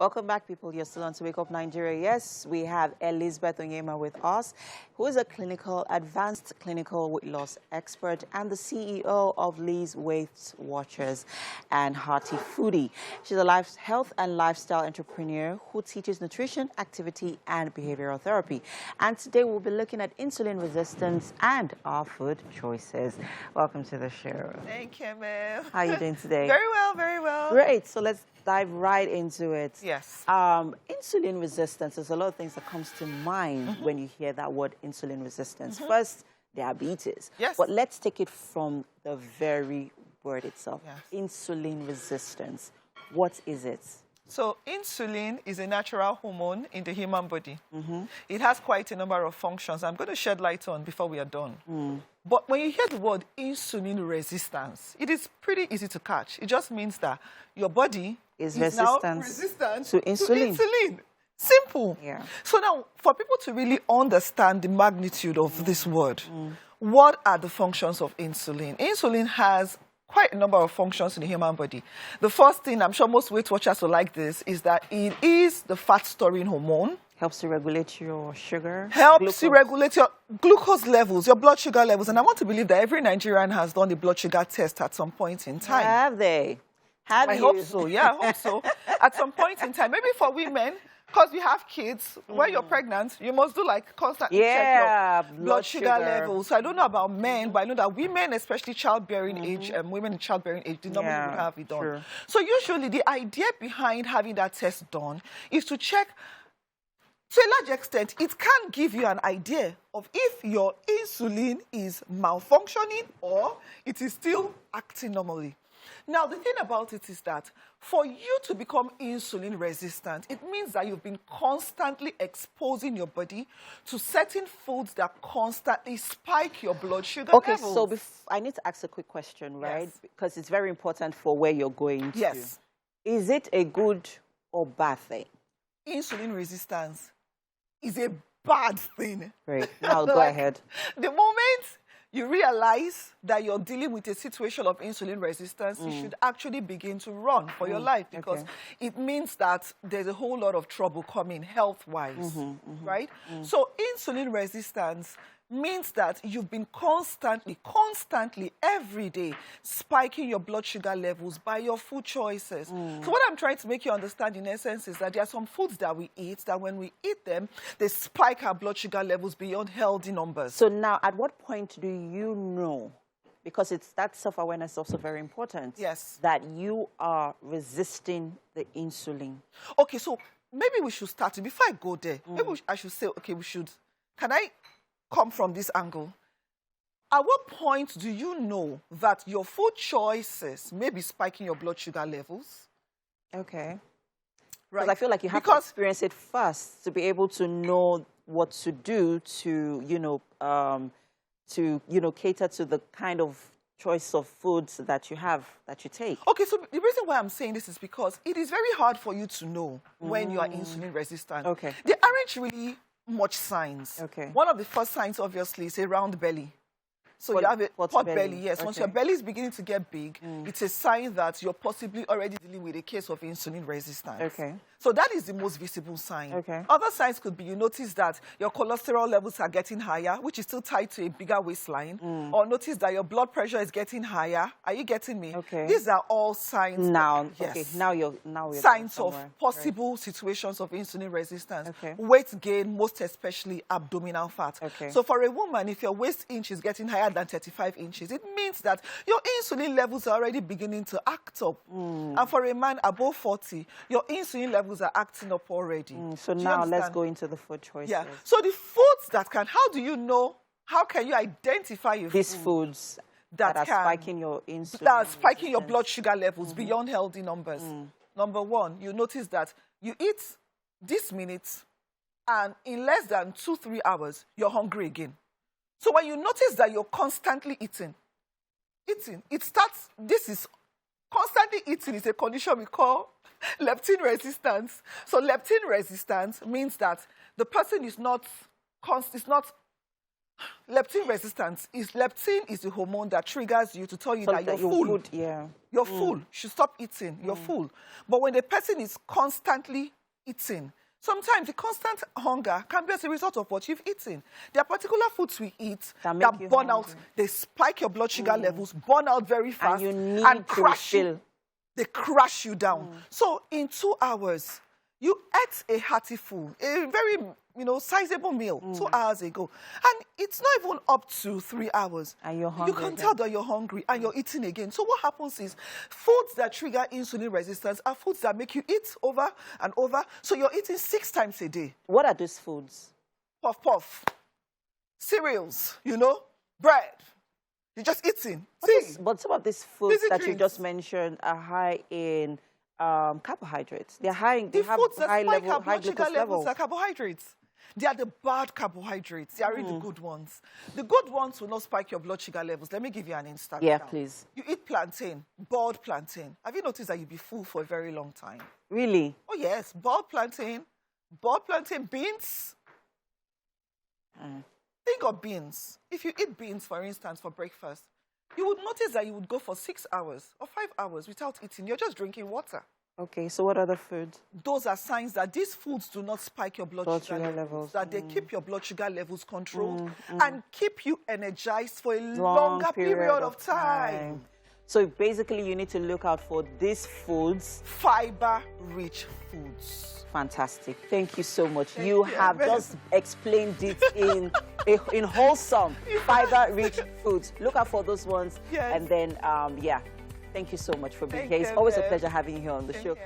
Welcome back, people. You're still on To Wake Up Nigeria. Yes, we have Elizabeth Onyema with us, who is a advanced clinical weight loss expert and the CEO of Lee's Weight Watchers and Hearty Foodie. She's a health and lifestyle entrepreneur who teaches nutrition, activity, and behavioral therapy. And today we'll be looking at insulin resistance and our food choices. Welcome to the show. Thank you, ma'am. How are you doing today? Very well, very well. Great. So let's dive right into it. Yes. Insulin resistance, there's a lot of things that comes to mind when you hear that word insulin resistance. First, diabetes. Yes. But let's take it from the very word itself. Yes. Insulin resistance. What is it? So insulin is a natural hormone in the human body. It has quite a number of functions I'm going to shed light on before we are done. But when you hear the word insulin resistance, it is pretty easy to catch. It just means that your body is now resistant to insulin. Simple. Yeah. So now, for people to really understand the magnitude of this word, what are the functions of insulin? Insulin has quite a number of functions in the human body. The first thing, I'm sure most Weight Watchers will like this, is that it is the fat-storing hormone. Helps to regulate your sugar. Helps you regulate your glucose levels, your blood sugar levels. And I want to believe that every Nigerian has done a blood sugar test at some point in time. Have they? I hope so. Yeah, I hope so. At some point in time, maybe for women, because we have kids, when you're pregnant, you must do like constantly check your blood sugar levels. So I don't know about men, but I know that women, especially childbearing age, women in childbearing age, they normally would have it done. Sure. So usually the idea behind having that test done is to check, to a large extent, it can give you an idea of if your insulin is malfunctioning or it is still acting normally. Now, the thing about it is that for you to become insulin resistant, it means that you've been constantly exposing your body to certain foods that constantly spike your blood sugar levels. So I need to ask a quick question, right? Yes. Because it's very important for where you're going to. Yes. Is it a good or bad thing? Insulin resistance is a bad thing. Great. Now go ahead. The moment you realize that you're dealing with a situation of insulin resistance, you should actually begin to run for your life, because it means that there's a whole lot of trouble coming health-wise, right? So insulin resistance means that you've been constantly, every day, spiking your blood sugar levels by your food choices. So what I'm trying to make you understand, in essence, is that there are some foods that we eat that when we eat them, they spike our blood sugar levels beyond healthy numbers. So now, at what point do you know, because that self-awareness is also very important, Yes. that you are resisting the insulin? Okay, so maybe we should start. Before I go there, maybe I should say, okay, can I come from this angle? At what point do you know that your food choices may be spiking your blood sugar levels? Okay. Right. Because I feel like you have to experience it first to be able to know what to do to, cater to the kind of choice of foods that you take. Okay, so the reason why I'm saying this is because it is very hard for you to know when you are insulin resistant. Okay. There aren't really much signs. Okay. One of the first signs, obviously, is a round belly. So you have a pot belly, yes. Okay. Once your belly is beginning to get big, it's a sign that you're possibly already dealing with a case of insulin resistance. Okay. So that is the most visible sign. Okay. Other signs could be you notice that your cholesterol levels are getting higher, which is still tied to a bigger waistline, or notice that your blood pressure is getting higher. Are you getting me? Okay. These are all signs. Now, yes. okay, now you're signs of possible situations of insulin resistance. Okay. Weight gain, most especially abdominal fat. Okay. So for a woman, if your waist inch is getting higher than 35 inches, it means that your insulin levels are already beginning to act up. And for a man above 40, your insulin levels are acting up already. So now let's go into the food choices. Yeah. So the foods that can, how do you know, how can you identify your these foods that are spiking your insulin? That are spiking your blood sugar levels beyond healthy numbers. Number one, you notice that you eat this minute and in less than 2-3 hours, you're hungry again. So when you notice that you're constantly eating, constantly eating is a condition we call leptin resistance. So leptin resistance means that the person is not Leptin resistance is leptin is the hormone that triggers you to tell you that you're full. You're full. You should stop eating. You're full. But when the person is constantly eating, sometimes the constant hunger can be as a result of what you've eaten. There are particular foods we eat that burn out. They spike your blood sugar levels, burn out very fast, and crash you. They crash you down. So in 2 hours, you ate a hearty food, a very sizable meal 2 hours ago. And it's not even up to 3 hours. And you're hungry. You can tell that you're hungry and you're eating again. So what happens is foods that trigger insulin resistance are foods that make you eat over and over. So you're eating 6 times a day. What are those foods? Puff puff, cereals, bread. You're just eating. But some of these foods that you just mentioned are high in carbohydrates. They're high in high glucose levels are carbohydrates. They are the bad carbohydrates. They are really the good ones. The good ones will not spike your blood sugar levels. Let me give you an instance. Yeah, please. You eat plantain, boiled plantain. Have you noticed that you'll be full for a very long time? Really? Oh, yes. Boiled plantain, beans. Think of beans. If you eat beans, for instance, for breakfast, you would notice that you would go for 6 hours or 5 hours without eating. You're just drinking water. Okay, so what other foods? Those are signs that these foods do not spike your blood sugar levels. That they keep your blood sugar levels controlled and keep you energized for a longer period of time. So basically, you need to look out for these foods. Fiber-rich foods. Fantastic. Thank you so much. You have just explained it in wholesome, fiber-rich foods. Look out for those ones. Yes. And then, thank you so much for being here. It's always a pleasure having you here on the show.